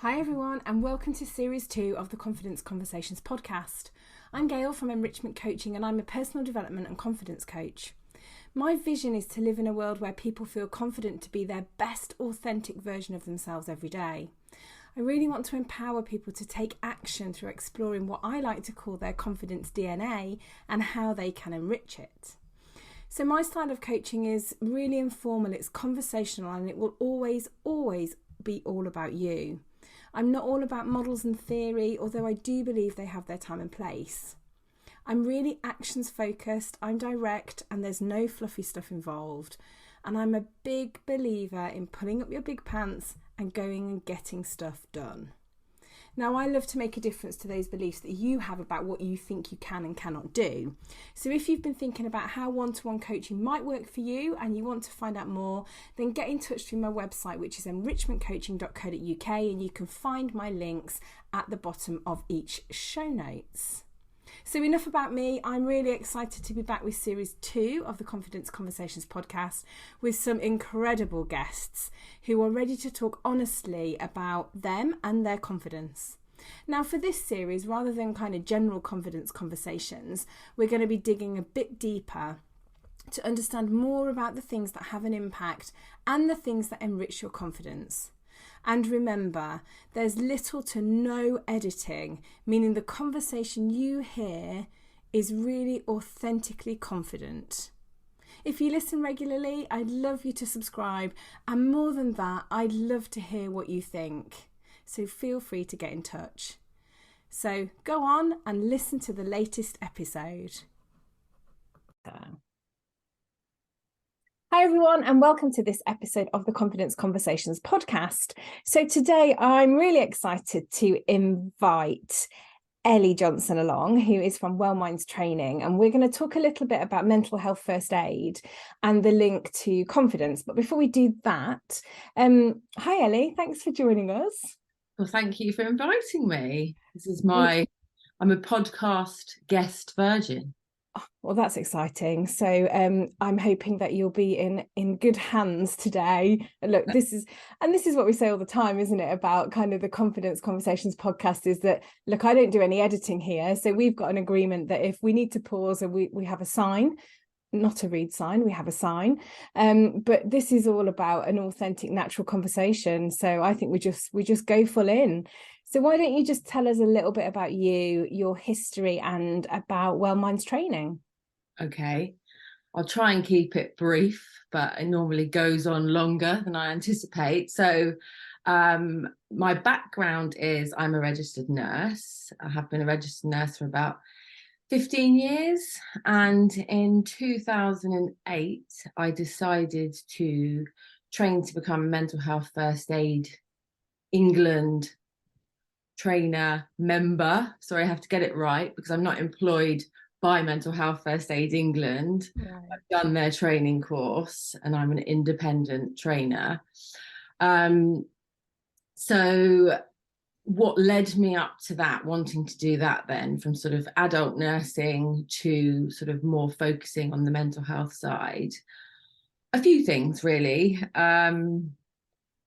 Hi everyone, and welcome to Series 2 of the Confidence Conversations podcast. I'm Gail from Enrichment Coaching, and I'm a personal development and confidence coach. My vision is to live in a world where people feel confident to be their best authentic version of themselves every day. I really want to empower people to take action through exploring what I like to call their confidence DNA and how they can enrich it. So my style of coaching is really informal, it's conversational, and it will always be all about you. I'm not all about models and theory, although I do believe they have their time and place. I'm really actions focused, I'm direct, and there's no fluffy stuff involved. And I'm a big believer in pulling up your big pants and going and getting stuff done. Now, I love to make a difference to those beliefs that you have about what you think you can and cannot do. So if you've been thinking about how one-to-one coaching might work for you and you want to find out more, then get in touch through my website, which is enrichmentcoaching.co.uk, and you can find my links at the bottom of each show notes. So enough about me. I'm really excited to be back with Series 2 of the Confidence Conversations podcast with some incredible guests who are ready to talk honestly about them and their confidence. Now, for this series, rather than kind of general confidence conversations, we're going to be digging a bit deeper to understand more about the things that have an impact and the things that enrich your confidence. And remember, there's little to no editing, meaning the conversation you hear is really authentically confident. If you listen regularly, I'd love you to subscribe. And more than that, I'd love to hear what you think. So feel free to get in touch. So go on and listen to the latest episode. Hi everyone, and welcome to this episode of the Confidence Conversations podcast. So today I'm really excited to invite Elly Johnson along, who is from Well Minds Training, and we're going to talk a little bit about mental health first aid and the link to confidence. But before we do that, hi Elly, thanks for joining us. Well, thank you for inviting me. I'm a podcast guest virgin. Well, that's exciting. So I'm hoping that you'll be in good hands today. And look, this is what we say all the time, isn't it, about kind of the Confidence Conversations podcast, is that, look, I don't do any editing here. So we've got an agreement that if we need to pause and we have a sign, not a read sign, we have a sign. But this is all about an authentic, natural conversation. So I think we just go full in. So why don't you just tell us a little bit about you, your history, and about Well Minds Training? Okay, I'll try and keep it brief, but it normally goes on longer than I anticipate. So my background is I'm a registered nurse. I have been a registered nurse for about 15 years. And in 2008, I decided to train to become a mental health first aid England trainer member. Sorry, I have to get it right because I'm not employed by Mental Health First Aid England. Right. I've done their training course and I'm an independent trainer. So what led me up to that, wanting to do that then, from sort of adult nursing to sort of more focusing on the mental health side? A few things really.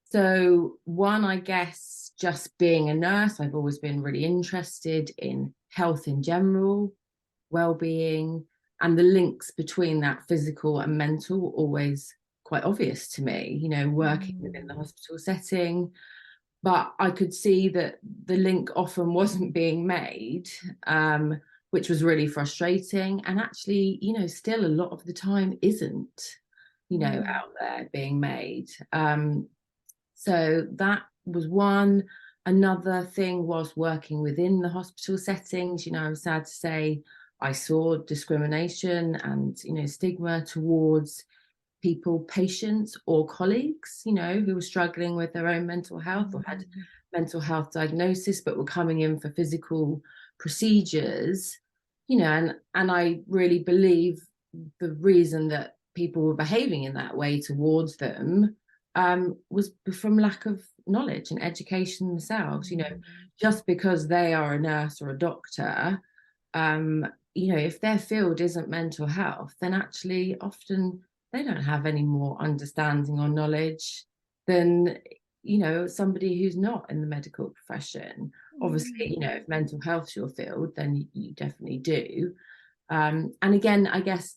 So one, I guess, just being a nurse, I've always been really interested in health in general, well-being, and the links between that physical and mental were always quite obvious to me, working within the hospital setting. But I could see that the link often wasn't being made, which was really frustrating. And actually, still a lot of the time isn't, out there being made. So that was one. Another thing was working within the hospital settings. I'm sad to say I saw discrimination and, stigma towards people, patients or colleagues, who were struggling with their own mental health or had mental health diagnosis, but were coming in for physical procedures, and I really believe the reason that people were behaving in that way towards them was from lack of knowledge and education themselves. Just because they are a nurse or a doctor, if their field isn't mental health, then actually often they don't have any more understanding or knowledge than somebody who's not in the medical profession. Obviously, if mental health's your field, then you definitely do. And again, I guess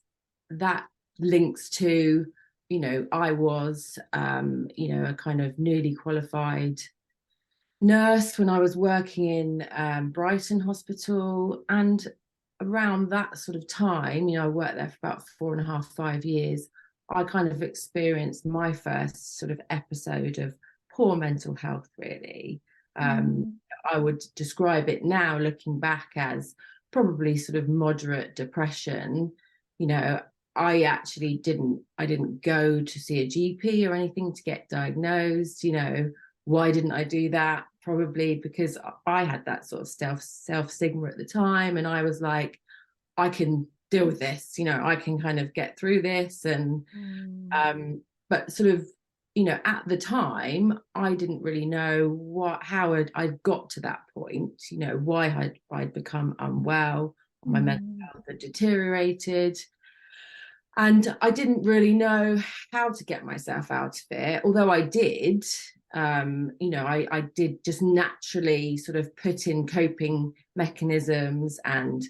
that links to, I was, a kind of newly qualified nurse when I was working in Brighton Hospital. And around that sort of time, I worked there for about 4.5, 5 years. I kind of experienced my first sort of episode of poor mental health, really. I would describe it now, looking back, as probably sort of moderate depression. I actually didn't go to see a GP or anything to get diagnosed. Why didn't I do that? Probably because I had that sort of self stigma at the time, and I was like, I can deal with this, I can kind of get through this. And but sort of, at the time, I didn't really know how I'd got to that point, why I'd become unwell, my mental health had deteriorated. And I didn't really know how to get myself out of it, although I did. I did just naturally sort of put in coping mechanisms and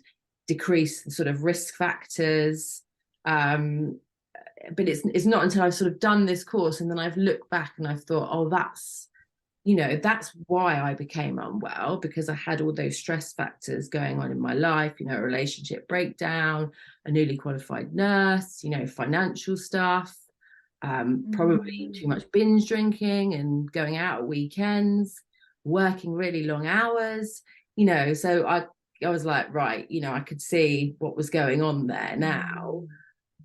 decrease the sort of risk factors. But it's not until I've sort of done this course and then I've looked back and I've thought, oh, that's why I became unwell, because I had all those stress factors going on in my life, a relationship breakdown, a newly qualified nurse, financial stuff, probably too much binge drinking and going out at weekends, working really long hours, so I was like, right, I could see what was going on there now,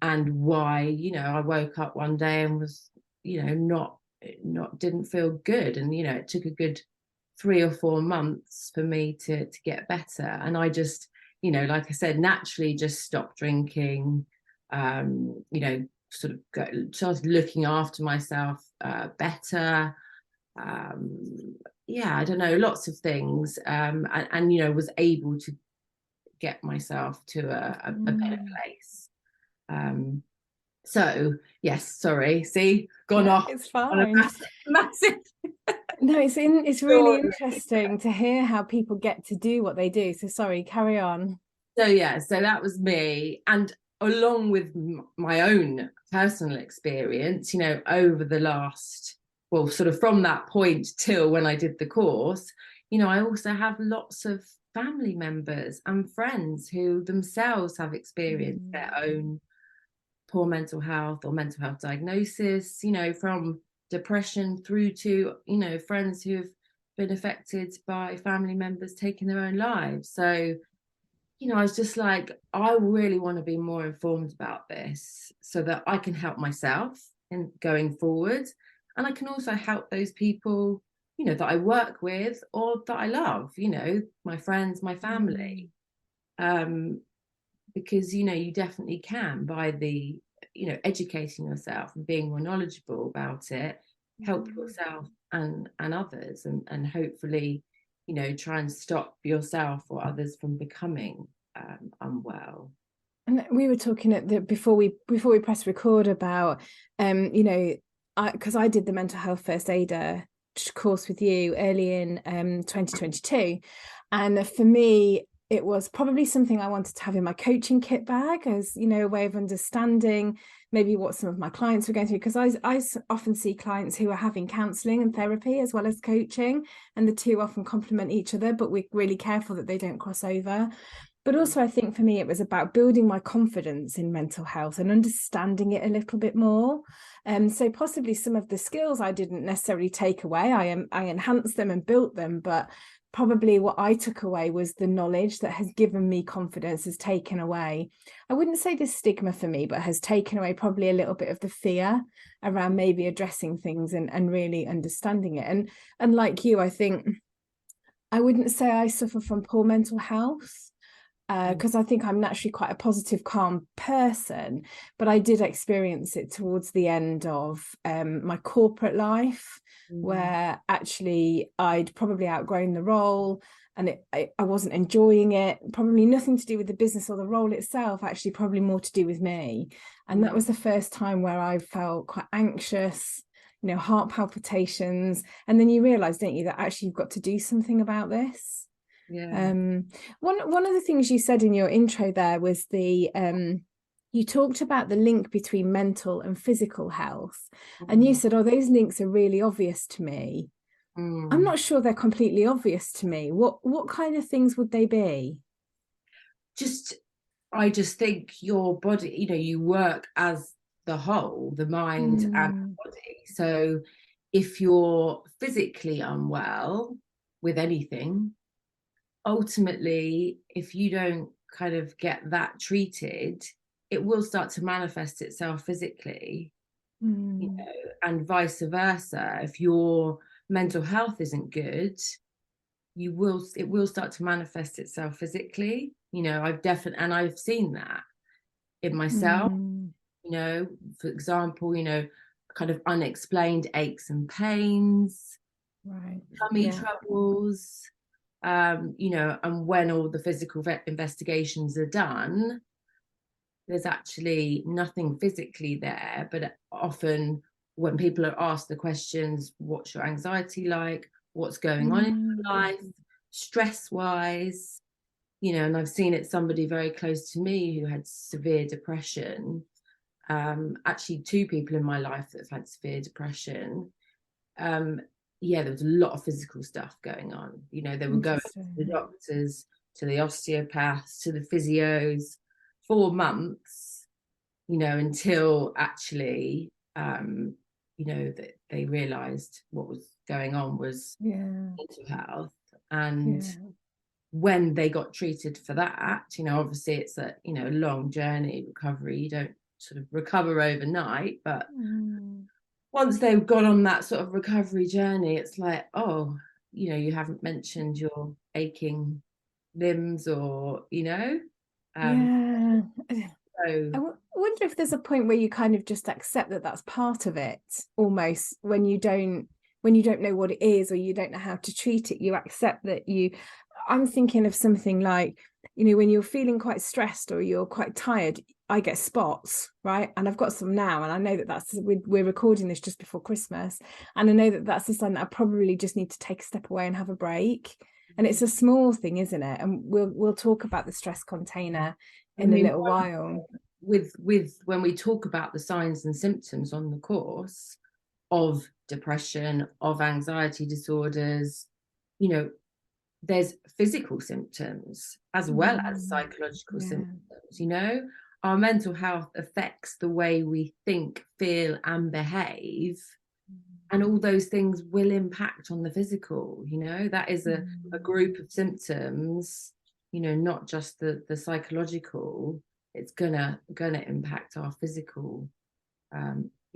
and why, I woke up one day and was, didn't feel good. And, it took a good 3 or 4 months for me to get better. And I just, like I said, naturally just stopped drinking, sort of started looking after myself better. I don't know, lots of things. And was able to get myself to a better place. So yes, sorry, see, gone off. It's fine. Massive. No, it's really interesting to hear how people get to do what they do. So sorry, carry on. So that was me. And along with my own personal experience, over the last, well, sort of from that point till when I did the course, I also have lots of family members and friends who themselves have experienced their own poor mental health or mental health diagnosis, from depression through to, friends who have been affected by family members taking their own lives. So, I was just like, I really want to be more informed about this so that I can help myself in going forward. And I can also help those people, that I work with or that I love, my friends, my family. Because, you definitely can, by the, educating yourself and being more knowledgeable about it, help yourself and others, and hopefully, try and stop yourself or others from becoming unwell. And we were talking before we press record about, because I did the mental health first aider course with you early in 2022, and for me it was probably something I wanted to have in my coaching kit bag, as a way of understanding maybe what some of my clients were going through, because I often see clients who are having counselling and therapy as well as coaching, and the two often complement each other, but we're really careful that they don't cross over. But also I think for me it was about building my confidence in mental health and understanding it a little bit more. So possibly some of the skills I didn't necessarily take away, I enhanced them and built them, but probably what I took away was the knowledge that has given me confidence, has taken away, I wouldn't say the stigma for me, but has taken away probably a little bit of the fear around maybe addressing things and really understanding it. And like you, I think I wouldn't say I suffer from poor mental health, because I think I'm naturally quite a positive, calm person, but I did experience it towards the end of my corporate life, where actually I'd probably outgrown the role and I wasn't enjoying it. Probably nothing to do with the business or the role itself, actually probably more to do with me. And that was the first time where I felt quite anxious, heart palpitations, and then you realize, don't you, that actually you've got to do something about this. Yeah. One of the things you said in your intro there was you talked about the link between mental and physical health, and you said, oh, those links are really obvious to me. I'm not sure they're completely obvious to me. What kind of things would they be? I just think your body, you work as the whole, the mind and the body. So if you're physically unwell with anything, ultimately, if you don't kind of get that treated, it will start to manifest itself physically, and vice versa. If your mental health isn't good, it will start to manifest itself physically. I've seen that in myself, for example, kind of unexplained aches and pains, right, tummy troubles, and when all the physical investigations are done, there's actually nothing physically there. But often when people are asked the questions, what's your anxiety like? What's going on in your life, stress wise? And I've seen it, somebody very close to me who had severe depression. Actually, two people in my life that have had severe depression. There was a lot of physical stuff going on. They were going to the doctors, to the osteopaths, to the physios for months, until actually, that they realized what was going on was mental health. And when they got treated for that, obviously it's a long journey, recovery. You don't sort of recover overnight, but once they've got on that sort of recovery journey, it's like, oh, you haven't mentioned your aching limbs, or I wonder if there's a point where you kind of just accept that that's part of it, almost, when you don't know what it is, or you don't know how to treat it. You accept that I'm thinking of something like, when you're feeling quite stressed or you're quite tired, I get spots, right? And I've got some now, and I know we're recording this just before Christmas, and I know that that's a sign that I probably just need to take a step away and have a break. And it's a small thing, isn't it? And we'll talk about the stress container in a little while. With when we talk about the signs and symptoms on the course of depression, of anxiety disorders, there's physical symptoms as well as psychological symptoms. Our mental health affects the way we think, feel, and behave, and all those things will impact on the physical. That is a group of symptoms, not just the psychological. It's gonna impact our physical.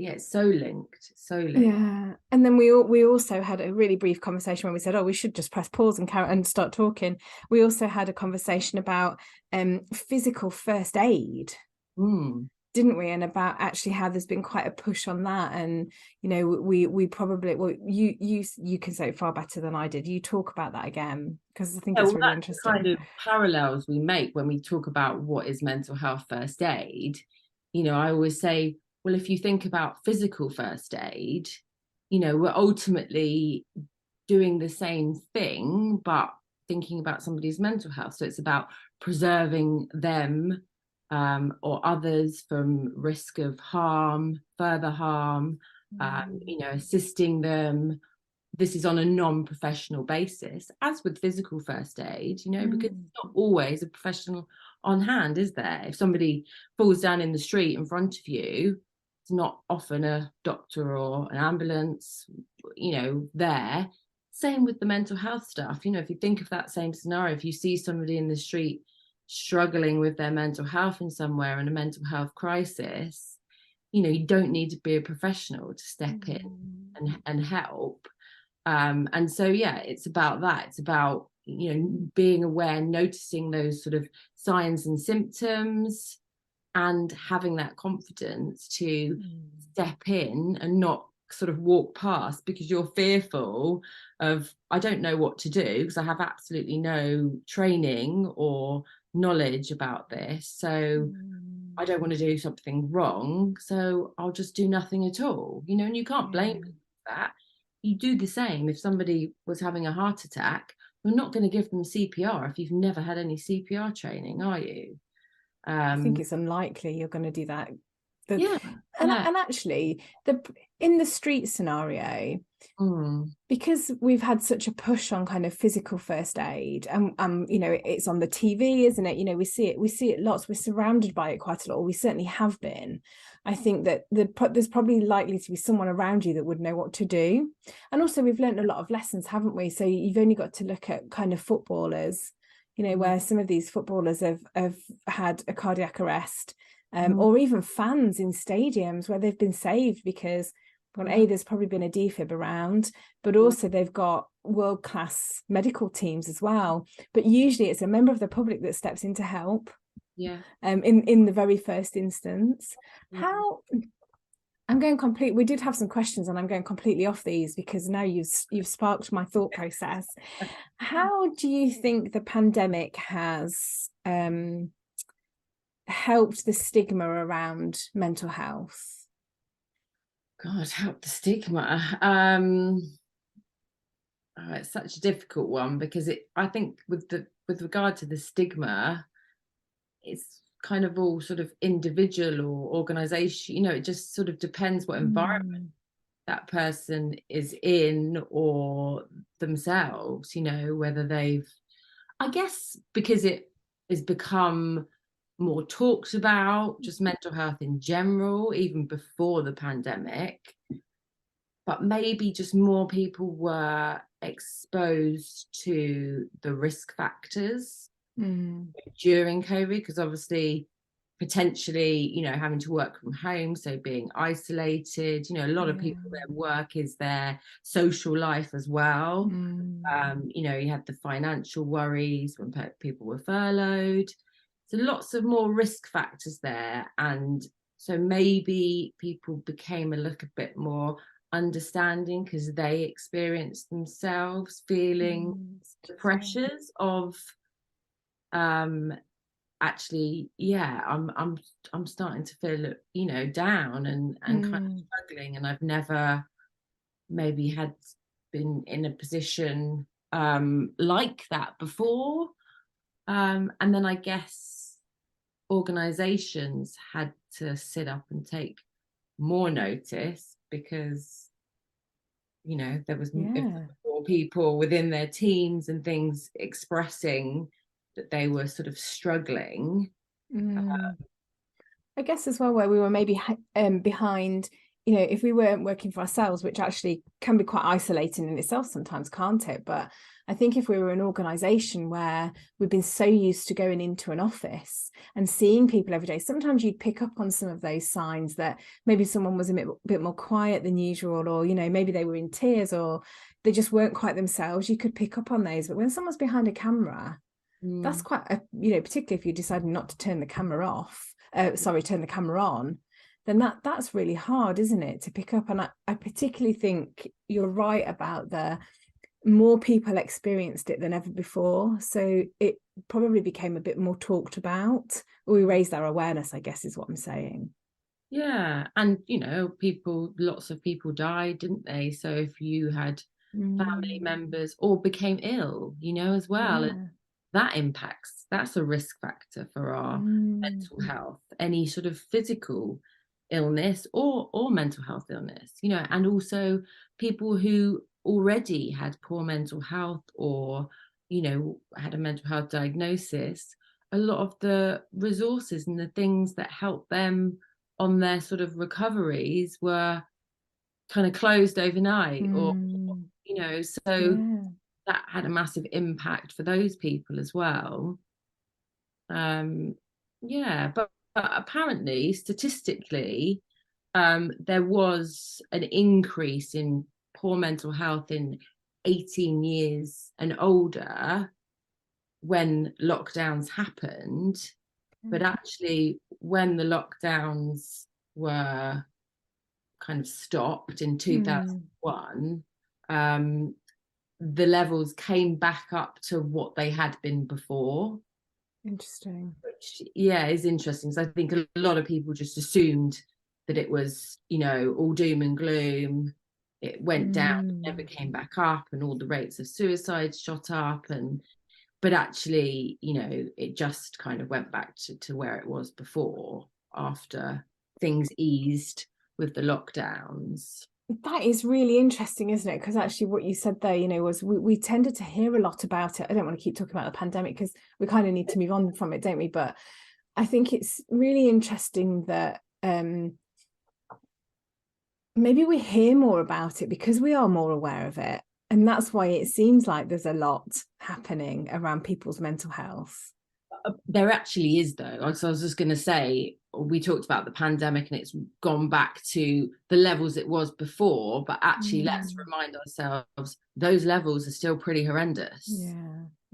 It's so linked. Yeah. And then we also had a really brief conversation when we said, oh, we should just press pause and start talking. We also had a conversation about physical first aid, didn't we? And about actually how there's been quite a push on that. And we probably, well, you can say it far better than I did. You talk about that again, because I think it's really interesting. Kind of parallels we make when we talk about what is mental health first aid. I always say, well, if you think about physical first aid, we're ultimately doing the same thing, but thinking about somebody's mental health. So it's about preserving them or others from risk of harm, further harm, assisting them. This is on a non-professional basis, as with physical first aid, because it's not always a professional on hand, is there? If somebody falls down in the street in front of you, it's not often a doctor or an ambulance, there. Same with the mental health stuff. If you think of that same scenario, if you see somebody in the street struggling with their mental health in somewhere, in a mental health crisis, you don't need to be a professional to step in and help. And so, it's about that. It's about, being aware, noticing those sort of signs and symptoms, and having that confidence to step in and not sort of walk past because you're fearful of, I don't know what to do because I have absolutely no training or knowledge about this. So I don't want to do something wrong. So I'll just do nothing at all, and you can't blame them that. You do the same if somebody was having a heart attack. You're not going to give them CPR if you've never had any CPR training, are you? I think it's unlikely you're going to do that. And actually, in the street scenario, because we've had such a push on kind of physical first aid, and it's on the TV, isn't it? We see it lots. We're surrounded by it quite a lot, or we certainly have been. I think that there's probably likely to be someone around you that would know what to do. And also, we've learned a lot of lessons, haven't we? So you've only got to look at kind of footballers, where some of these footballers have had a cardiac arrest, or even fans in stadiums where they've been saved because, there's probably been a defib around, but also they've got world-class medical teams as well. But usually it's a member of the public that steps in to help. In the very first instance. How we did have some questions, and I'm going completely off these because now you've sparked my thought process. How do you think the pandemic has helped the stigma around mental health? God, help the stigma. It's such a difficult one because I think with regard to the stigma, it's kind of all sort of individual or organization. It just sort of depends what environment that person is in or themselves. Whether I guess because it has become more talked about, just mental health in general, even before the pandemic, but maybe just more people were exposed to the risk factors during COVID, because obviously potentially, having to work from home, so being isolated, a lot of people, their work is their social life as well. You had the financial worries when people were furloughed. So lots of more risk factors there. And so maybe people became a little bit more understanding because they experienced themselves feeling the pressures of actually, I'm starting to feel down and kind of struggling, and I've never maybe had been in a position like that before. And then I guess organizations had to sit up and take more notice because there was more people within their teams and things expressing that they were sort of struggling. I guess as well, where we were maybe behind, if we weren't working for ourselves, which actually can be quite isolating in itself sometimes, can't it? But I think if we were an organisation where we've been so used to going into an office and seeing people every day, sometimes you'd pick up on some of those signs that maybe someone was a bit more quiet than usual, or, maybe they were in tears or they just weren't quite themselves. You could pick up on those. But when someone's behind a camera, that's quite, particularly if you decide not to turn the camera off, turn the camera on, then that's really hard, isn't it, to pick up? And I particularly think you're right about more people experienced it than ever before. So it probably became a bit more talked about. We raised our awareness, I guess, is what I'm saying. Yeah. And, lots of people died, didn't they? So if you had family members or became ill, as well, and that's a risk factor for our mental health, any sort of physical illness or mental health illness, and also people who already had poor mental health or, had a mental health diagnosis. A lot of the resources and the things that help them on their sort of recoveries were kind of closed overnight or, that had a massive impact for those people as well. But apparently statistically there was an increase in poor mental health in 18 years and older when lockdowns happened. But actually when the lockdowns were kind of stopped in 2001, the levels came back up to what they had been before. Interesting. Which is interesting. So I think a lot of people just assumed that it was all doom and gloom, it went down, never came back up, and all the rates of suicide shot up. But actually, it just kind of went back to where it was before, after things eased with the lockdowns. That is really interesting, isn't it? Because actually what you said there, was we tended to hear a lot about it. I don't want to keep talking about the pandemic because we kind of need to move on from it, don't we? But I think it's really interesting that maybe we hear more about it because we are more aware of it. And that's why it seems like there's a lot happening around people's mental health. There actually is, though. So I was just going to say, we talked about the pandemic and it's gone back to the levels it was before, but actually let's remind ourselves those levels are still pretty horrendous.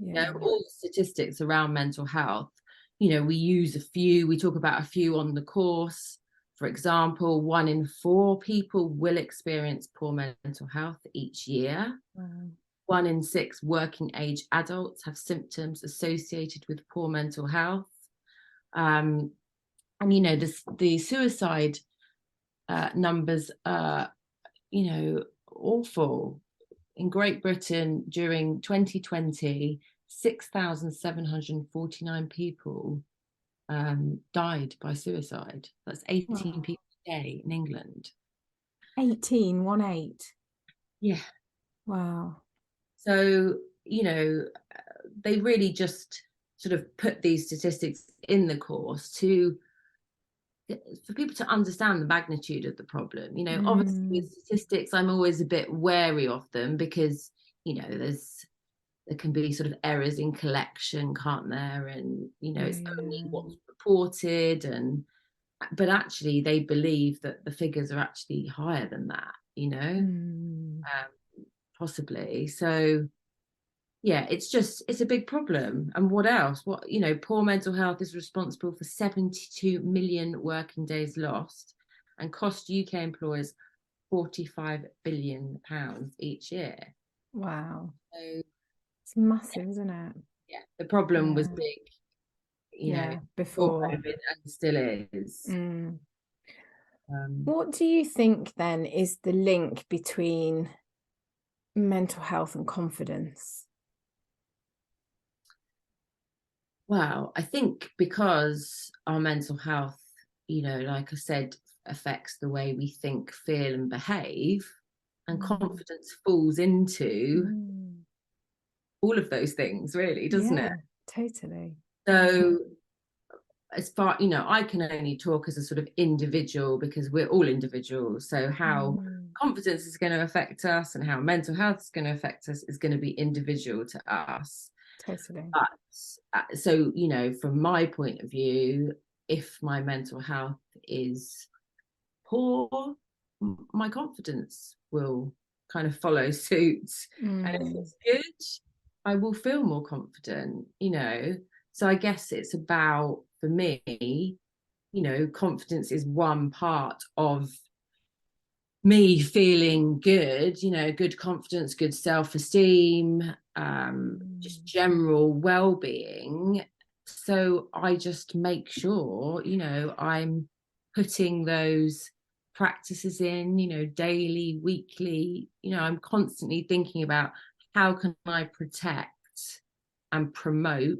All the statistics around mental health, we use we talk about a few on the course. For example, 1 in 4 people will experience poor mental health each year. 1 in 6 working age adults have symptoms associated with poor mental health. And the suicide numbers are, awful. In Great Britain during 2020, 6,749 people died by suicide. That's 18 people a day in England. 18, 1-8. Yeah. Wow. So, they really just sort of put these statistics in the course for people to understand the magnitude of the problem. Obviously with statistics, I'm always a bit wary of them because, there can be sort of errors in collection, can't there? And, it's only what's reported. But actually they believe that the figures are actually higher than that, possibly. So yeah, it's a big problem. And what else? Poor mental health is responsible for 72 million working days lost and cost UK employers £45 billion each year. Wow. So it's massive, isn't it? Yeah, the problem was big, before COVID, and still is. What do you think then is the link between mental health and confidence? Well, I think because our mental health, like I said, affects the way we think, feel, and behave, and confidence falls into all of those things, really, doesn't it? Totally. So as far, I can only talk as a sort of individual because we're all individuals. So how confidence is going to affect us and how mental health is going to affect us is going to be individual to us. Totally. But so, from my point of view, if my mental health is poor, my confidence will kind of follow suit. And if it's good, I will feel more confident, So I guess it's about, for me, confidence is one part of me feeling good, good confidence, good self-esteem, just general well-being. So I just make sure, I'm putting those practices in, daily, weekly, I'm constantly thinking about how can I protect and promote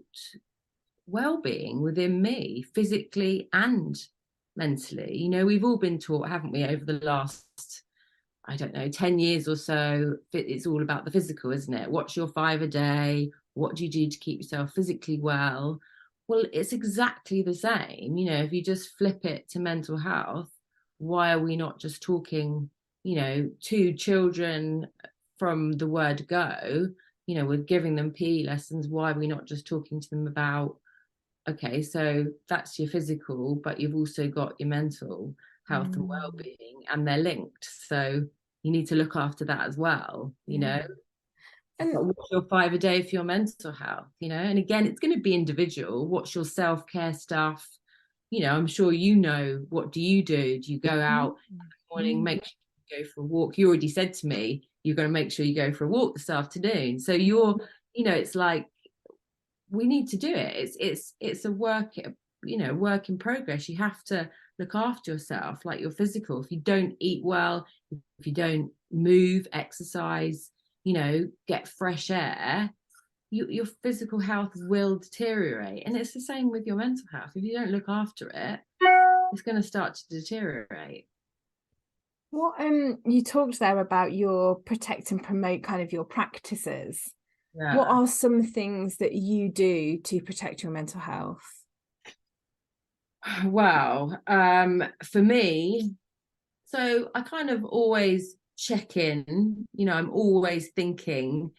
well-being within me, physically and mentally. We've all been taught, haven't we, over the last, I don't know, 10 years or so, it's all about the physical, isn't it? What's your 5 a day? What do you do to keep yourself physically well? Well, it's exactly the same. If you just flip it to mental health, why are we not just talking, to children from the word go, we're giving them PE lessons. Why are we not just talking to them about, okay, so that's your physical, but you've also got your mental health and well-being, and they're linked. So you need to look after that as well, And what's your 5 a day for your mental health, And again, it's going to be individual. What's your self-care stuff? I'm sure what do you do? Do you go out in the morning, make sure you go for a walk? You already said to me, you're going to make sure you go for a walk this afternoon. So it's like, we need to do it. It's a work in progress. You have to look after yourself, like your physical. If you don't eat well, if you don't move, exercise, get fresh air, your physical health will deteriorate. And it's the same with your mental health. If you don't look after it, it's going to start to deteriorate. What you talked there about your protect and promote kind of your practices. Yeah. What are some things that you do to protect your mental health? Wow. For me, so I kind of always check in, I'm always thinking,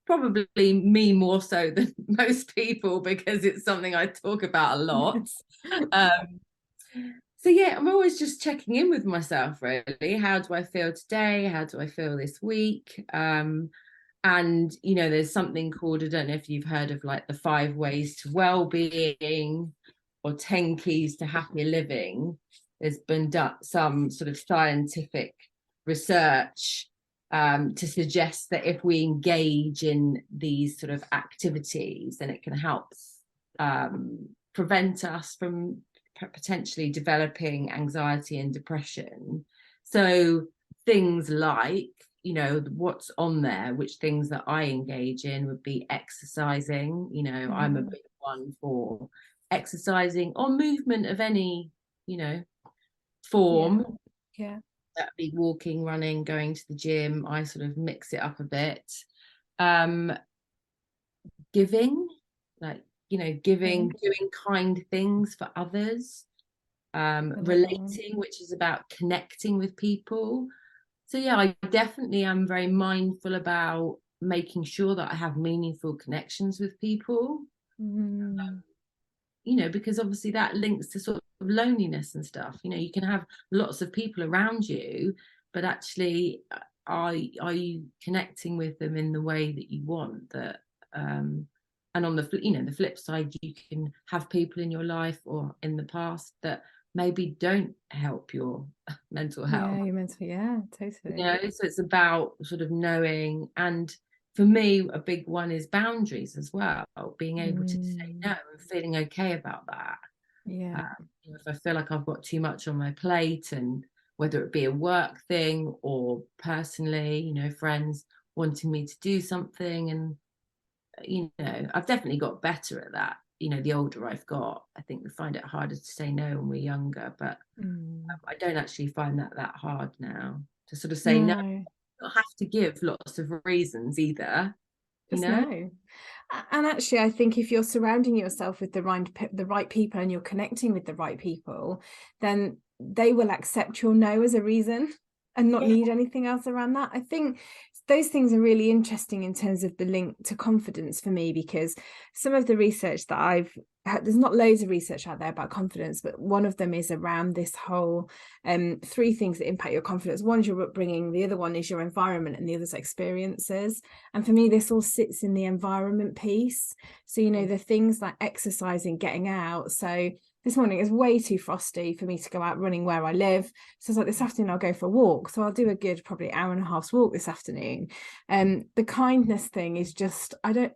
probably me more so than most people, because it's something I talk about a lot. So yeah, I'm always just checking in with myself, really. How do I feel today? How do I feel this week? And there's something called, I don't know if you've heard of, like, the 5 ways to well-being or 10 keys to happier living. There's been some sort of scientific research to suggest that if we engage in these sort of activities, then it can help prevent us from potentially developing anxiety and depression. So things like, what's on there, which things that I engage in would be exercising. I'm a big one for exercising or movement of any, form. Yeah. That'd be walking, running, going to the gym. I sort of mix it up a bit. Giving, like, doing kind things for others. Relating, which is about connecting with people. So yeah, I definitely am very mindful about making sure that I have meaningful connections with people. Because obviously that links to sort of loneliness and stuff. You can have lots of people around you, but actually are you connecting with them in the way that you want? That and on the flip side, you can have people in your life or in the past that maybe don't help your mental health. Totally. So it's about sort of knowing. And for me, a big one is boundaries as well, being able to say no and feeling okay about that. If I feel like I've got too much on my plate, and whether it be a work thing or personally, friends wanting me to do something, and I've definitely got better at that. The older I've got, I think we find it harder to say no when we're younger, but I don't actually find that hard now to sort of say no. Not have to give lots of reasons either. Just no. And actually, I think if you're surrounding yourself with the right people and you're connecting with the right people, then they will accept your no as a reason and not need anything else around that. I think those things are really interesting in terms of the link to confidence for me, because some of the research that I've had, there's not loads of research out there about confidence, but one of them is around this whole 3 things that impact your confidence. One is your upbringing, the other one is your environment, and the other's experiences. And for me, this all sits in the environment piece. So, the things like exercising, getting out. So this morning it's way too frosty for me to go out running where I live. So it's like, this afternoon I'll go for a walk. So I'll do a good probably hour and a half's walk this afternoon. The kindness thing is just, I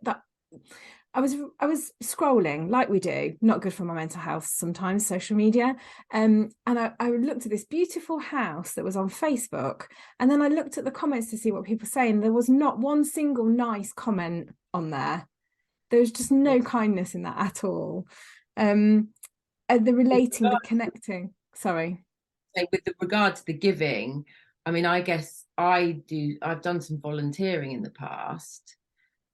was scrolling like we do, not good for my mental health sometimes, social media. And I looked at this beautiful house that was on Facebook. And then I looked at the comments to see what people were saying. There was not one single nice comment on there. There was just no kindness in that at all. The relating, the connecting. Sorry. With regard to the giving, I mean, I guess I've done some volunteering in the past,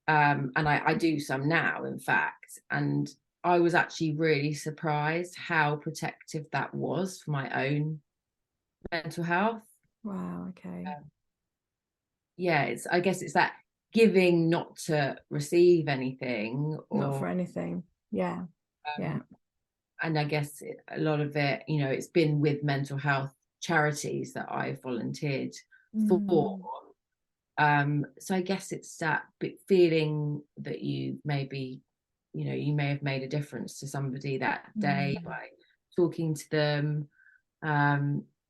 and I do some now, in fact, and I was actually really surprised how protective that was for my own mental health. Wow. Okay. I guess it's that giving not to receive anything, or not for anything. Yeah. And I guess a lot of it, it's been with mental health charities that I've volunteered for. So I guess it's that feeling that you maybe, you may have made a difference to somebody that day by talking to them. I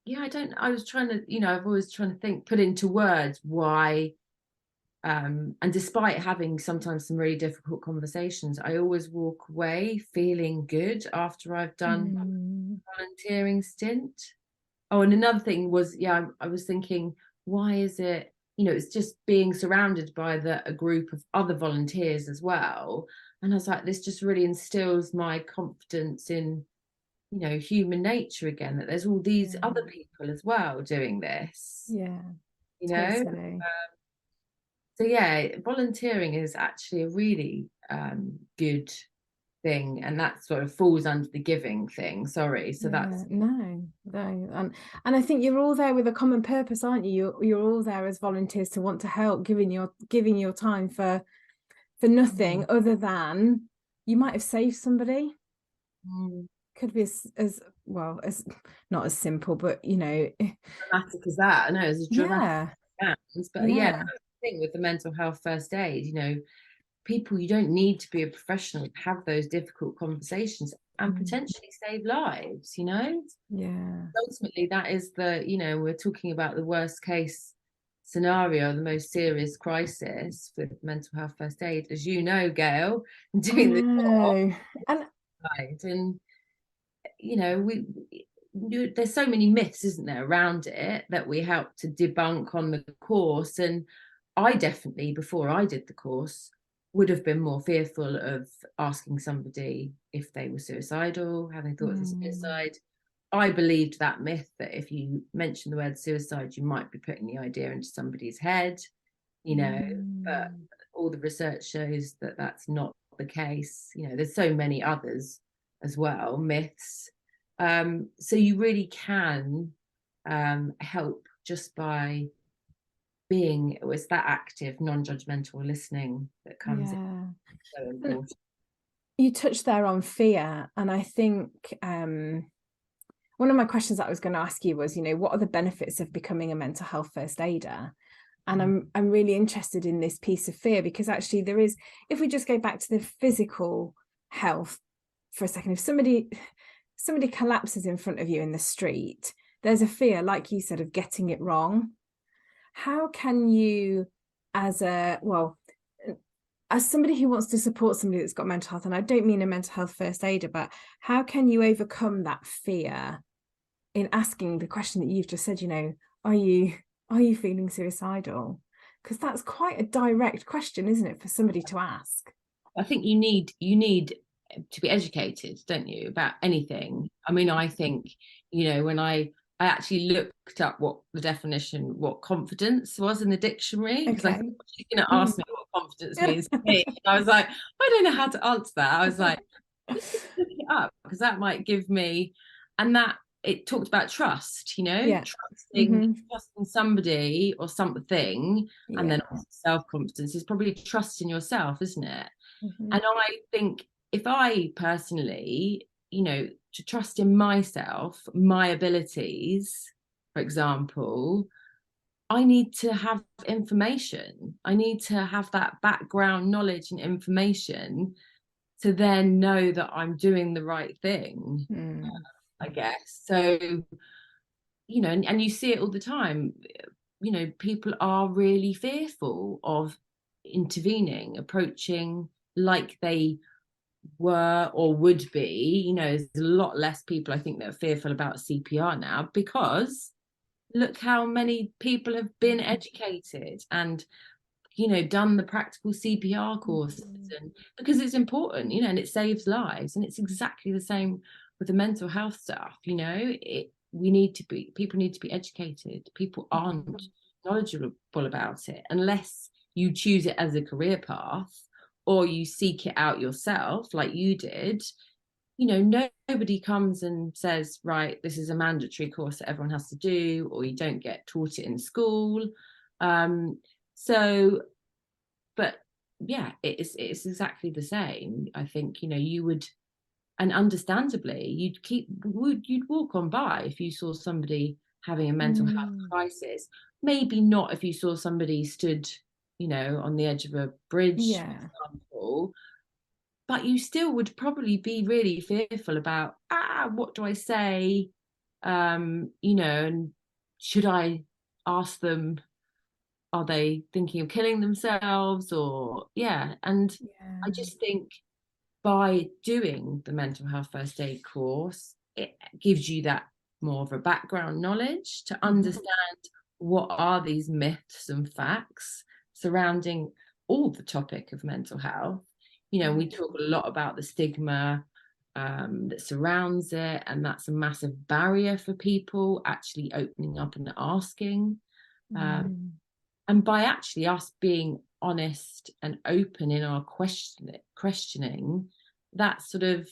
was trying to, I've always trying to think, put into words why. And despite having sometimes some really difficult conversations, I always walk away feeling good after I've done a volunteering stint. Oh, and another thing was, I was thinking, why is it, it's just being surrounded by a group of other volunteers as well. And I was like, this just really instills my confidence in, human nature again, that there's all these other people as well doing this, Yeah, you know? totally. So yeah, volunteering is actually a really good thing, and that sort of falls under the giving thing. Sorry, so Yeah, that's no. And I think you're all there with a common purpose, aren't you? You're all there as volunteers to want to help, giving your time for nothing other than you might have saved somebody. Could be as well as not as simple, but dramatic as that. I know it's a dramatic yeah, sounds, but yeah, yeah, that's the thing with the mental health first aid. People, you don't need to be a professional to have those difficult conversations and potentially save lives. yeah, Ultimately, that is we're talking about the worst case scenario, the most serious crisis with mental health first aid, as you know, Gail, I doing the job. know. And Right. And there's so many myths, isn't there, around it that we help to debunk on the course. And I definitely, before I did the course, would have been more fearful of asking somebody if they were suicidal, having thoughts of suicide. I believed that myth that if you mention the word suicide, you might be putting the idea into somebody's head, but all the research shows that that's not the case. There's so many others as well, myths. So you really can help just by being, it's that active, non-judgmental listening that comes in. So important. you touched there on fear, and I think one of my questions that I was going to ask you was, what are the benefits of becoming a mental health first aider? And I'm really interested in this piece of fear, because actually there is, if we just go back to the physical health for a second, if somebody collapses in front of you in the street, there's a fear, like you said, of getting it wrong. How can you, as somebody who wants to support somebody that's got mental health, and I don't mean a mental health first aider, but how can you overcome that fear in asking the question that you've just said, are you feeling suicidal? Because that's quite a direct question, isn't it, for somebody to ask? I think you need to be educated, don't you, about anything. I mean, I think, when I actually looked up what confidence was in the dictionary, because I Okay. thought she's going to ask me what confidence means to me. And I was like, I don't know how to answer that. I was like, let's just look it up, because that might give me, and that it talked about trust, Yeah. trusting somebody or something, and Yeah. then self-confidence is probably trust in yourself, isn't it? Mm-hmm. And I think if I personally, to trust in myself, my abilities, for example, I need to have information. I need to have that background knowledge and information to then know that I'm doing the right thing, I guess. So, and you see it all the time. People are really fearful of intervening, approaching like they were or would be. There's a lot less people, I think, that are fearful about CPR now, because look how many people have been educated and done the practical CPR courses, and because it's important, and it saves lives. And it's exactly the same with the mental health stuff. People need to be educated. People aren't knowledgeable about it unless you choose it as a career path or you seek it out yourself like you did. Nobody comes and says, right, this is a mandatory course that everyone has to do, or you don't get taught it in school. So, but yeah, it's exactly the same. I think, you would, and understandably, you'd walk on by if you saw somebody having a mental health crisis. Maybe not if you saw somebody stood, on the edge of a bridge, for Yeah. example, but you still would probably be really fearful about, what do I say? And should I ask them, are they thinking of killing themselves? Or and I just think by doing the mental health first aid course, it gives you that more of a background knowledge to understand what are these myths and facts surrounding all the topic of mental health. You know, we talk a lot about the stigma that surrounds it, and that's a massive barrier for people actually opening up and asking. And by actually us being honest and open in our questioning, that's sort of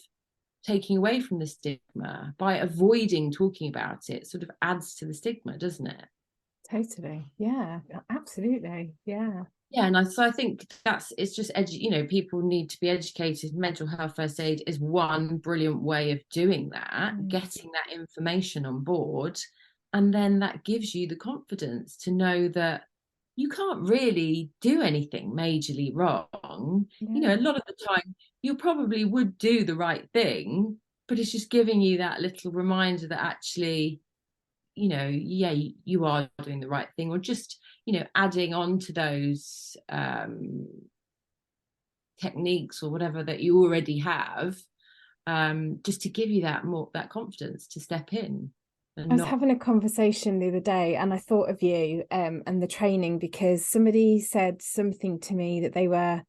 taking away from the stigma. By avoiding talking about it, sort of adds to the stigma, doesn't it? Totally. Yeah, absolutely. Yeah. Yeah, and so I think it's just people need to be educated. Mental health first aid is one brilliant way of doing that, getting that information on board, and then that gives you the confidence to know that you can't really do anything majorly wrong. You know, a lot of the time you probably would do the right thing, but it's just giving you that little reminder that actually, you know, yeah, you are doing the right thing, or just, you know, adding on to those techniques or whatever that you already have, just to give you that confidence to step in. I was having a conversation the other day and I thought of you and the training, because somebody said something to me that they were,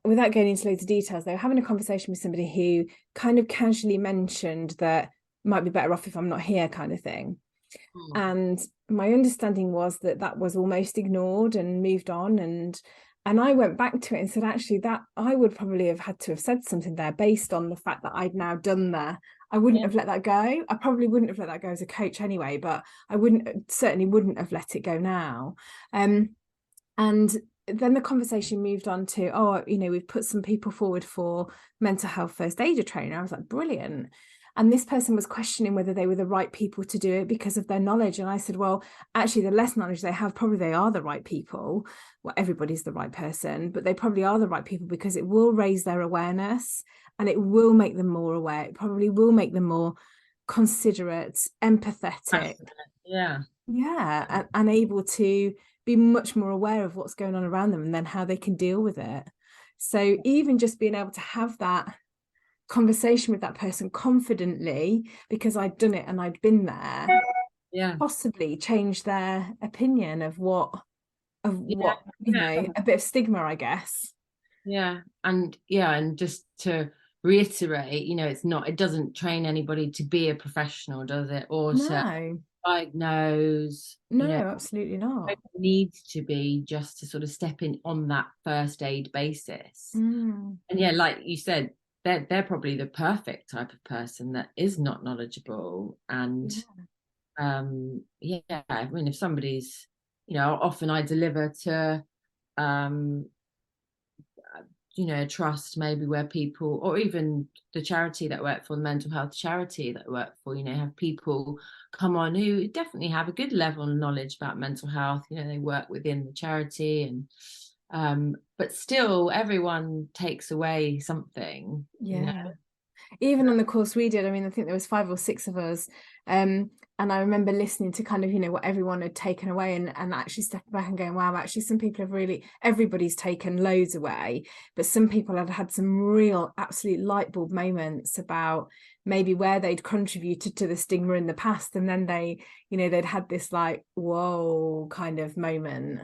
without going into loads of details, they were having a conversation with somebody who kind of casually mentioned that might be better off if I'm not here, kind of thing. And my understanding was that that was almost ignored and moved on. And I went back to it and said, actually, that I would probably have had to have said something there based on the fact that I'd now done that. I wouldn't have let that go. I probably wouldn't have let that go as a coach anyway, but I certainly wouldn't have let it go now. And then the conversation moved on to, oh, you know, we've put some people forward for mental health first aider training. I was like, brilliant. And this person was questioning whether they were the right people to do it because of their knowledge. And I said, well, actually, the less knowledge they have, probably they are the right people. Well, everybody's the right person, but they probably are the right people because it will raise their awareness and it will make them more aware. It probably will make them more considerate, empathetic. Yeah. And able to be much more aware of what's going on around them and then how they can deal with it. So even just being able to have that conversation with that person confidently because I'd done it and I'd been there, possibly change their opinion of what you know, a bit of stigma, I guess. And just to reiterate, you know, it doesn't train anybody to be a professional, does it? Or to diagnose. No, you know, absolutely not. it needs to be just to sort of step in on that first aid basis. And like you said, they're probably the perfect type of person that is not knowledgeable. And I mean, if somebody's, you know, often I deliver to you know, trust maybe where people, or even the charity that I work for, the mental health charity that I work for, you know, have people come on who definitely have a good level of knowledge about mental health. You know, they work within the charity, and but still everyone takes away something. You know? Even on the course we did, I mean, I think there was 5 or 6 of us, and I remember listening to kind of, you know, what everyone had taken away and actually stepping back and going, wow, actually some people have really, everybody's taken loads away, but some people had had some real absolute light bulb moments about maybe where they'd contributed to the stigma in the past, and then they, you know, they'd had this like whoa kind of moment,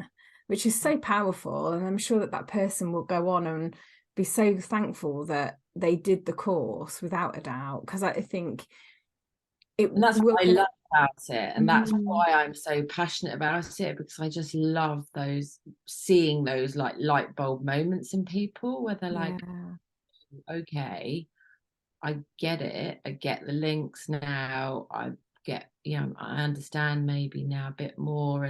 which is so powerful. And I'm sure that that person will go on and be so thankful that they did the course, without a doubt, because I think and that's what I love about it, and that's why I'm so passionate about it, because I just love seeing those like light bulb moments in people where they're like, okay, I get it, I get the links now, I get, you know, I understand maybe now a bit more,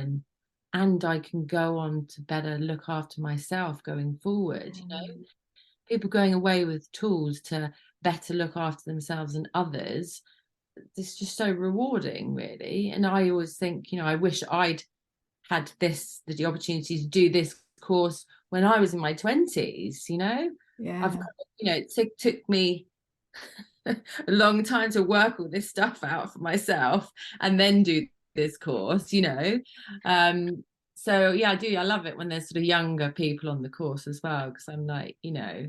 and I can go on to better look after myself going forward. You know, people going away with tools to better look after themselves and others. It's just so rewarding, really. And I always think, you know, I wish I'd had the opportunity to do this course when I was in my 20s. You know, I've, you know, it took me a long time to work all this stuff out for myself and then do this course, you know. So yeah, I love it when there's sort of younger people on the course as well, because I'm like, you know,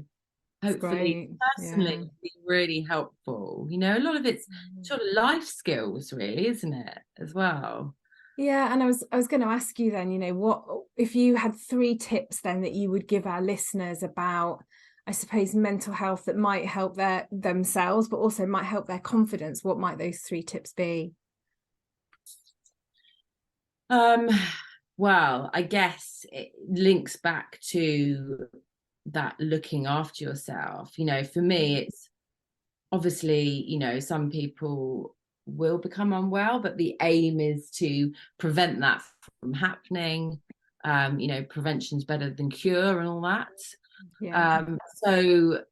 hopefully personally be really helpful. You know, a lot of it's sort of life skills, really, isn't it, as well? Yeah, and I was going to ask you then, what if you had 3 tips then that you would give our listeners about, I suppose, mental health that might help themselves, but also might help their confidence. What might those 3 tips be? Um, well, I guess it links back to that looking after yourself. For me, it's obviously, some people will become unwell, but the aim is to prevent that from happening. Prevention's better than cure and all that. Yeah. So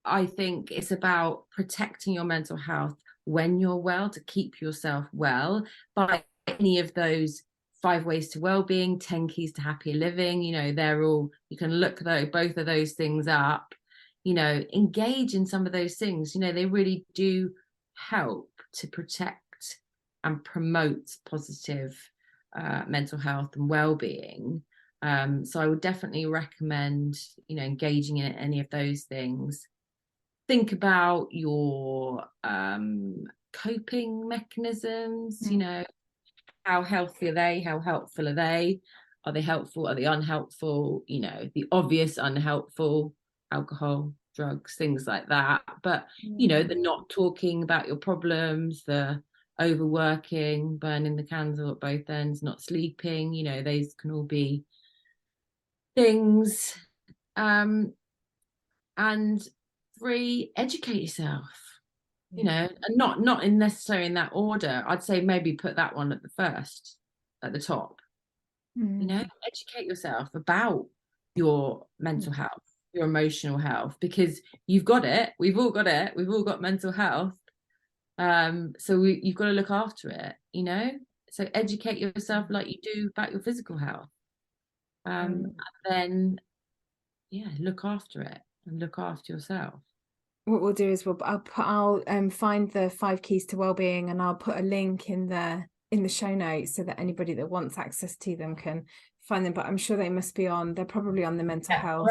I think it's about protecting your mental health when you're well, to keep yourself well by any of those 5 ways to well-being, 10 keys to happier living. They're all, you can look both of those things up, engage in some of those things. They really do help to protect and promote positive mental health and well-being. So I would definitely recommend, engaging in any of those things. Think about your coping mechanisms. How healthy are they? How helpful are they? Are they helpful? Are they unhelpful? The obvious unhelpful: alcohol, drugs, things like that. But the not talking about your problems, the overworking, burning the candle at both ends, not sleeping, those can all be things. And 3, educate yourself, and not in necessarily in that order. I'd say maybe put that one at the top. Educate yourself about your mental health, your emotional health, because you've got it. We've all got it. We've all got mental health. So you've got to look after it. So educate yourself like you do about your physical health. And then, look after it and look after yourself. What we'll do is I'll find the 5 keys to wellbeing, and I'll put a link in the show notes so that anybody that wants access to them can find them. But I'm sure they're probably on the mental health.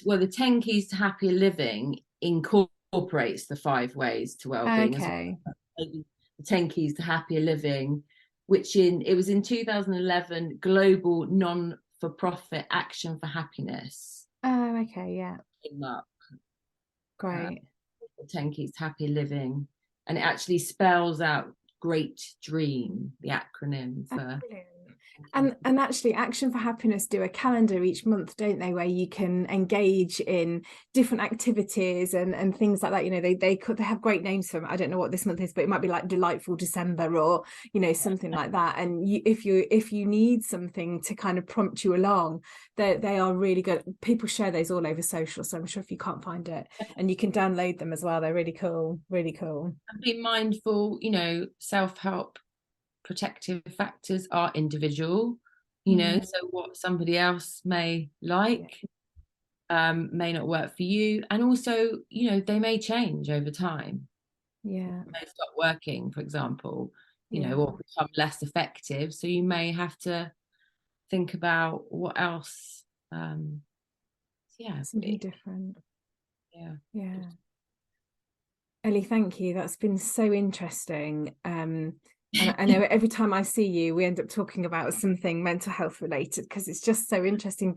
Well, the 10 keys to happier living incorporates the 5 ways to wellbeing. Okay. The 10 keys to happier living, which it was in 2011 global non-for-profit action for happiness. Oh, okay, yeah. Great. Great. 10 keys to happier living, and it actually spells out great dream, the acronym for. And actually, Action for Happiness do a calendar each month, don't they, where you can engage in different activities and things like that. They have great names for them. I don't know what this month is, but it might be like Delightful December or something like that. And if you need something to kind of prompt you along, they are really good. People share those all over social, so I'm sure if you can't find it, and you can download them as well. They're really cool. And be mindful, self-help protective factors are individual, so what somebody else may like may not work for you, and also they may change over time. They stop working, for example, or become less effective, so you may have to think about what else. Something different. Yeah. Elly, thank you. That's been so interesting. And I know every time I see you, we end up talking about something mental health related because it's just so interesting.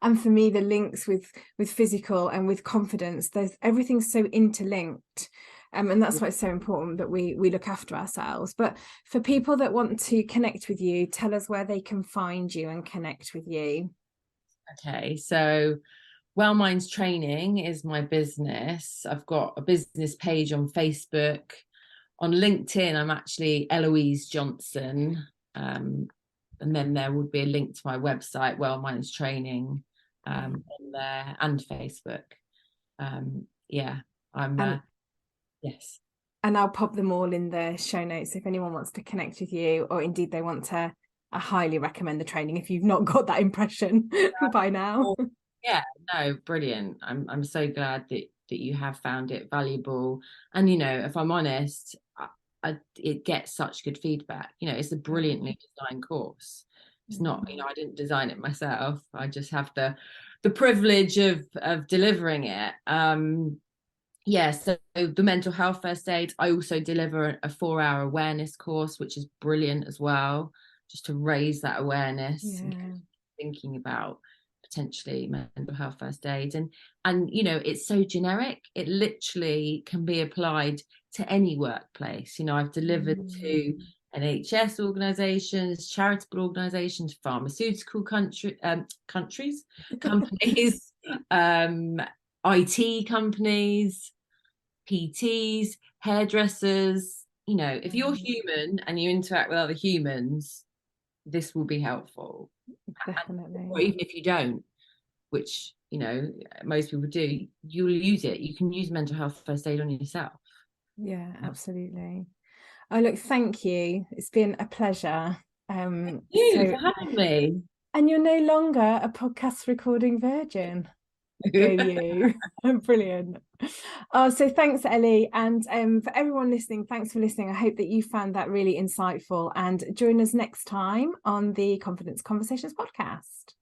And for me, the links with physical and with confidence, everything's so interlinked. And that's why it's so important that we look after ourselves. But for people that want to connect with you, tell us where they can find you and connect with you. Okay, so Well Minds Training is my business. I've got a business page on Facebook. On LinkedIn, I'm actually Elly Johnson. And then there would be a link to my website, Well Minds Training, on there, and Facebook. Yes. And I'll pop them all in the show notes if anyone wants to connect with you, or indeed they want to. I highly recommend the training if you've not got that impression by now. Yeah, no, brilliant. I'm so glad that you have found it valuable. And if I'm honest, it gets such good feedback. It's a brilliantly designed course. It's not, I didn't design it myself. I just have the privilege of delivering it. So the mental health first aid, I also deliver a 4-hour awareness course, which is brilliant as well. just to raise that awareness Yeah. and thinking about potentially mental health first aid. And you know, it's so generic, it literally can be applied to any workplace. You know, I've delivered to NHS organisations, charitable organisations, pharmaceutical companies, IT companies, PTs, hairdressers. You know, if you're human and you interact with other humans, this will be helpful. Definitely. Or even if you don't, which, you know, most people do, you'll use it. You can use mental health first aid on yourself. Yeah, absolutely. Oh, look, thank you. It's been a pleasure. Thank you for having me. And you're no longer a podcast recording virgin. Go you. Brilliant. Oh, so thanks, Elly. And for everyone listening, thanks for listening. I hope that you found that really insightful, and join us next time on the Confidence Conversations podcast.